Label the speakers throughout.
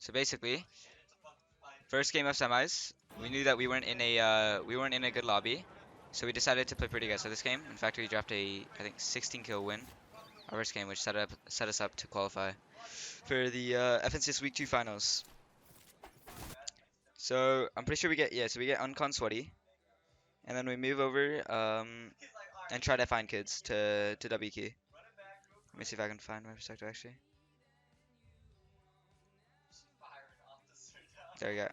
Speaker 1: So basically, first game of semis, we knew that we weren't in a good lobby, so we decided to play pretty aggressive this game. In fact, we dropped a I think 16 kill win our first game, which set us up to qualify for the FNCS Week 2 finals. So I'm pretty sure we get uncon sweaty, and then we move over and try to find kids to W key. Let me see if I can find my perspective actually. There we go.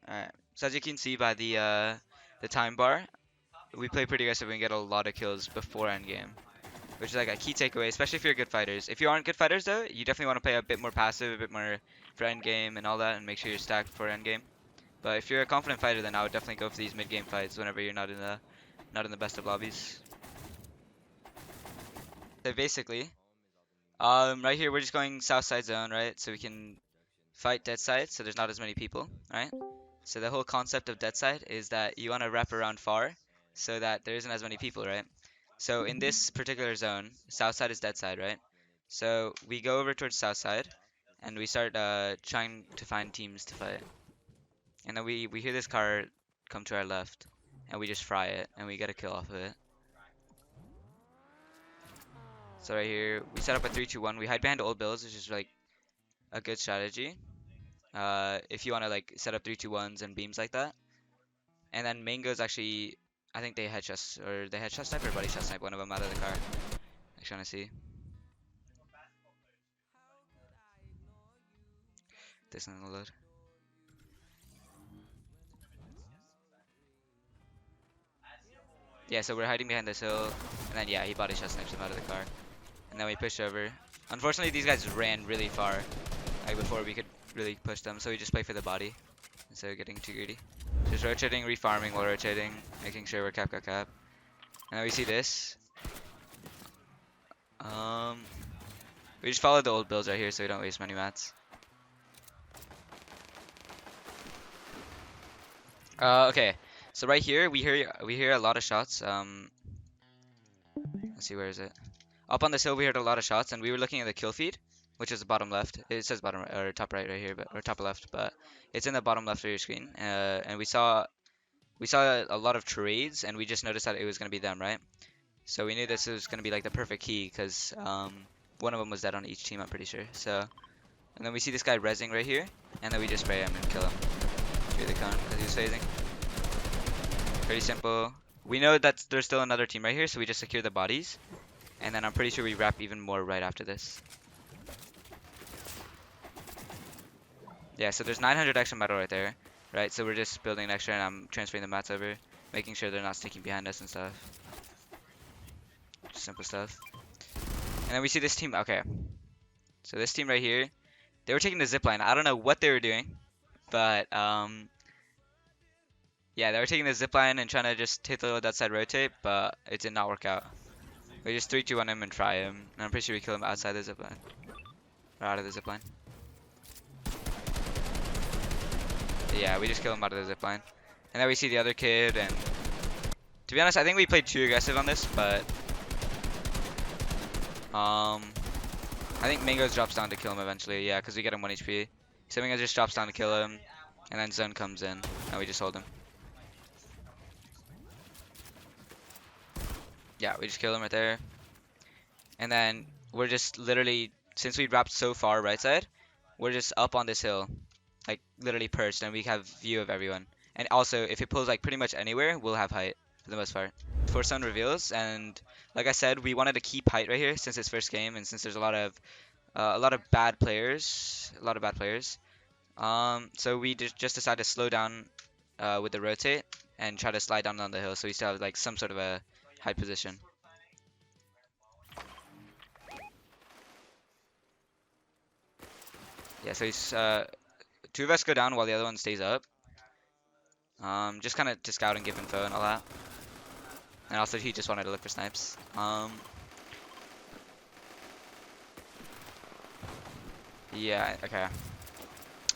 Speaker 1: Alright. So as you can see by the time bar, we play pretty aggressive and get a lot of kills before endgame, which is like a key takeaway, especially if you're good fighters. If you aren't good fighters though, you definitely want to play a bit more passive, a bit more for endgame and all that, and make sure you're stacked for endgame. But if you're a confident fighter, then I would definitely go for these mid-game fights whenever you're not in the best of lobbies. So basically, right here we're just going south side zone, right? So we can fight dead side, so there's not as many people, right? So the whole concept of dead side is that you want to wrap around far, so that there isn't as many people, right? So in this particular zone, south side is dead side, right? So we go over towards south side, and we start trying to find teams to fight. And then we hear this car come to our left, and we just fry it, and we get a kill off of it. So right here, we set up a 3-2-1. We hide behind old builds, which is like a good strategy. If you want to like set up 3-2-1s and beams like that. And then Mango's actually, I think they headshot sniper or body shot snipe one of them out of the car. I'm trying to see. This one will load. Yeah, so we're hiding behind this hill, and then yeah, he body shot snipes him out of the car. And then we push over. Unfortunately, these guys ran really far, like before we could really push them, so we just play for the body instead of getting too greedy. Just rotating, refarming while rotating, making sure we're cap. And then we see this. We just follow the old builds right here so we don't waste many mats. Okay, so right here we hear a lot of shots. Let's see, where is it? Up on this hill we heard a lot of shots, and we were looking at the kill feed, which is the bottom left. It says bottom or top right here, or top left, but it's in the bottom left of your screen. And we saw a lot of trades, and we just noticed that it was gonna be them, right? So we knew this was gonna be like the perfect key, because one of them was dead on each team, I'm pretty sure. So, and then we see this guy rezzing right here, and then we just spray him and kill him. Through the cone because he was phasing. Pretty simple. We know that there's still another team right here, so we just secure the bodies. And then I'm pretty sure we wrap even more right after this. Yeah, so there's 900 extra metal right there, right? So we're just building an extra, and I'm transferring the mats over, making sure they're not sticking behind us and stuff. Just simple stuff. And then we see this team. Okay, so this team right here, they were taking the zip line. I don't know what they were doing, but yeah, they were taking the zip line and trying to just hit the little dead side rotate, but it did not work out. We just 3-2 on him and try him, and I'm pretty sure we kill him outside the zip line. Or out of the zip line. Yeah, we just kill him out of the zip line. And then we see the other kid, and to be honest, I think we played too aggressive on this, but I think Mingos drops down to kill him eventually, yeah, because we get him 1 HP. So Mingos just drops down to kill him, and then Zone comes in, and we just hold him. Yeah, we just kill him right there. And then we're just literally, since we wrapped so far right side, we're just up on this hill, like literally perched, and we have view of everyone. And also, if it pulls like pretty much anywhere, we'll have height for the most part. Before sun reveals, and like I said, we wanted to keep height right here since it's first game, and since there's a lot of bad players, so we just decided to slow down with the rotate and try to slide down on the hill, so we still have like some sort of a high position. Yeah, so he's two of us go down while the other one stays up. Just kind of to scout and give info and all that. And also he just wanted to look for snipes. Yeah, okay.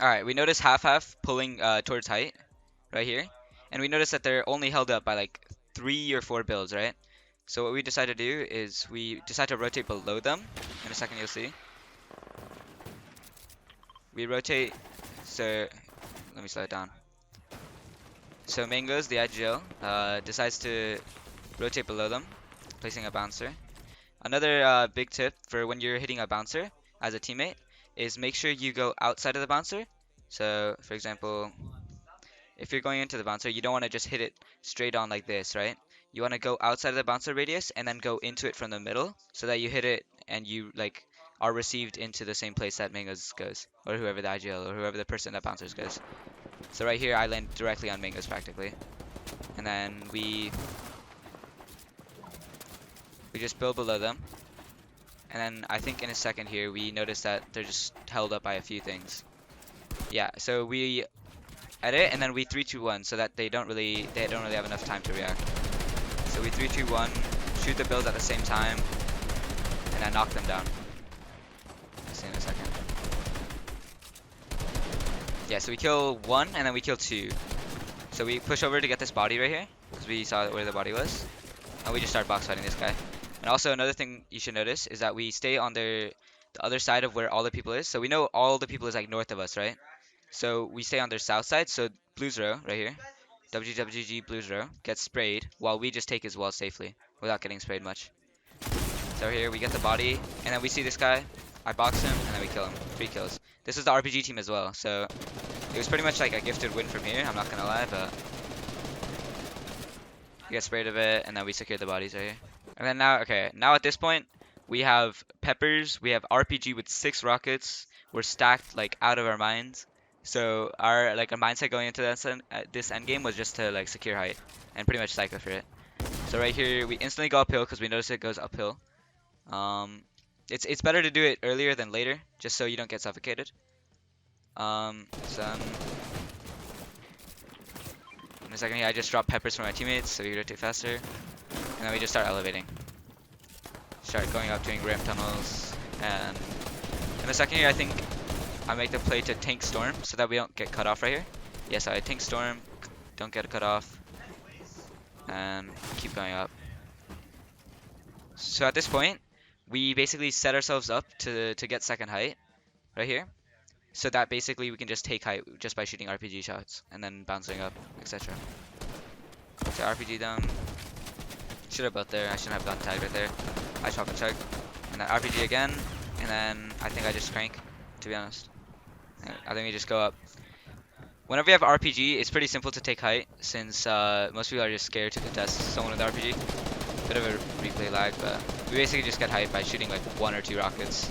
Speaker 1: Alright, we notice half pulling towards height right here. And we notice that they're only held up by like 3 or 4 builds, right? So what we decide to do is we decide to rotate below them. In a second you'll see. we rotate. So let me slow it down. So Mangoes, the IGL, decides to rotate below them, placing a bouncer. Another big tip for when you're hitting a bouncer as a teammate is make sure you go outside of the bouncer. So for example, if you're going into the bouncer, you don't want to just hit it straight on like this, right? You want to go outside of the bouncer radius and then go into it from the middle so that you hit it and you like are received into the same place that Mangoes goes, or whoever the IGL or whoever the person that bouncers goes. So right here I land directly on Mangoes practically. And then we just build below them. And then I think in a second here we notice that they're just held up by a few things. Yeah, so we edit and then we 3-2-1 so that they don't really have enough time to react. So we 3-2-1, shoot the builds at the same time, and then knock them down. I'll see in a second. Yeah, so we kill one and then we kill two. So we push over to get this body right here because we saw where the body was, and we just start box fighting this guy. And also another thing you should notice is that we stay on the other side of where all the people is. So we know all the people is like north of us, right? So we stay on their south side. So Blues row right here, WWG Blues row gets sprayed while we just take his wall safely without getting sprayed much. So here we get the body, and then we see this guy. I box him, and then we kill him. 3 kills. This is the RPG team as well, so it was pretty much like a gifted win from here. I'm not gonna lie, but we get sprayed a bit, and then we secure the bodies right here. And then now, okay, now at this point, we have peppers, we have RPG with 6 rockets. We're stacked like out of our minds. So our mindset going into this end game was just to like secure height and pretty much cycle for it. So right here, we instantly go uphill because we notice it goes uphill. It's better to do it earlier than later, just so you don't get suffocated. So in a second here, I just drop peppers for my teammates so we rotate faster, and then we just start elevating. Start going up doing ramp tunnels, and in a second here, I think I make the play to tank storm so that we don't get cut off right here. Yes, I tank storm, don't get cut off, and keep going up. So at this point, we basically set ourselves up to get second height right here, so that basically we can just take height just by shooting RPG shots and then bouncing up, etc. So RPG them. Should have built there. I shouldn't have done tag right there. I chop and chug, and then RPG again, and then I think I just crank. To be honest, I think we just go up. Whenever you have RPG, it's pretty simple to take height since most people are just scared to contest someone with RPG. Bit of a replay lag, but we basically just get hyped by shooting like 1 or 2 rockets.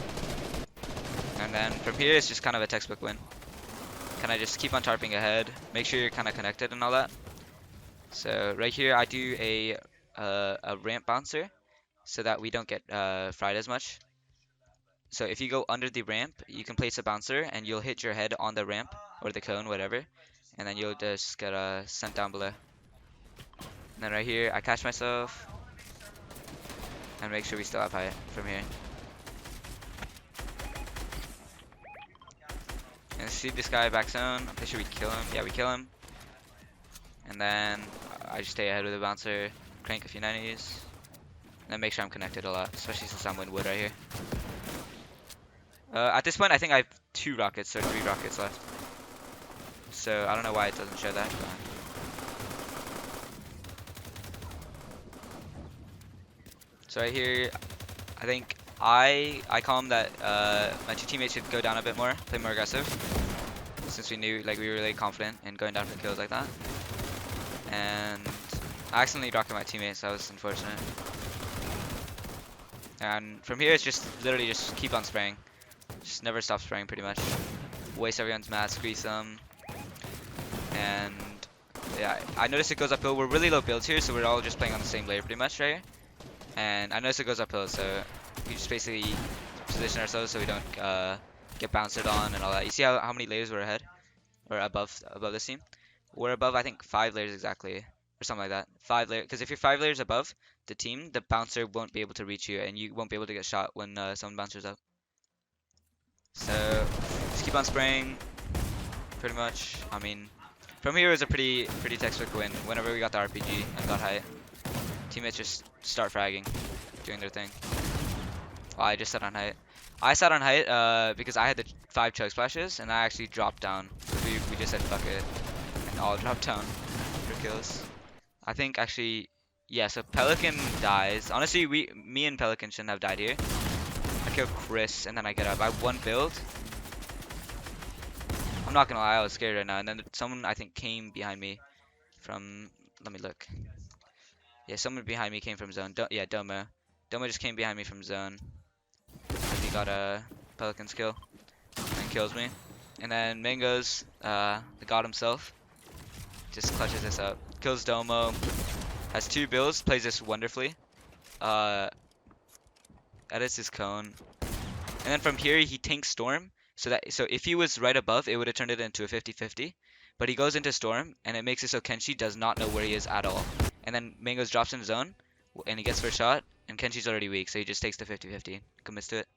Speaker 1: And then from here, it's just kind of a textbook win. Kind of just keep on tarping ahead, make sure you're kind of connected and all that. So right here, I do a ramp bouncer so that we don't get fried as much. So if you go under the ramp, you can place a bouncer and you'll hit your head on the ramp or the cone, whatever, and then you'll just get sent down below. And then right here, I catch myself and make sure we still have height from here. And see this guy back zone. I'm pretty sure we kill him. Yeah, we kill him. And then I just stay ahead with the bouncer, crank a few 90s, and then make sure I'm connected a lot, especially since I'm in wood right here. At this point, I think I have 2 rockets or 3 rockets left. So I don't know why it doesn't show that. But so right here, I think I call him that my 2 teammates should go down a bit more, play more aggressive, since we knew we were really confident in going down for kills like that. And I accidentally rocked my teammates, so that was unfortunate. And from here, it's just literally just keep on spraying, just never stop spraying pretty much. Waste everyone's mats, squeeze them, and yeah, I noticed it goes uphill. We're really low builds here, so we're all just playing on the same layer pretty much right here. And I noticed it goes uphill, so we just basically position ourselves so we don't get bounced on and all that. You see how many layers we're ahead or above this team? We're above, I think, 5 layers exactly, or something like that. 5 layers, because if you're 5 layers above the team, the bouncer won't be able to reach you, and you won't be able to get shot when someone bounces up. So just keep on spraying, pretty much. I mean, from here it was a pretty textbook win. Whenever we got the RPG and got height, teammates just start fragging, doing their thing. Oh, I just set on height. I sat on height because I had the 5 chug splashes, and I actually dropped down. We just said fuck it, and all dropped down for kills. I think actually, yeah. So Pelican dies. Honestly, me and Pelican shouldn't have died here. I kill Chris, and then I get up. I have one build. I'm not gonna lie, I was scared right now. And then someone I think came behind me from. Let me look. Yeah, someone behind me came from zone. Yeah, Domo. Domo just came behind me from zone. He got a Pelican's kill and kills me. And then Mango's the god himself just clutches this up. Kills Domo. Has 2 builds. Plays this wonderfully. Uh, edits his cone. And then from here he tanks Storm. So if he was right above, it would have turned it into a 50-50. But he goes into Storm, and it makes it so Kenshi does not know where he is at all. And then Mango's drops in zone, and he gets first shot, and Kenshi's already weak, so he just takes the 50-50, commits to it.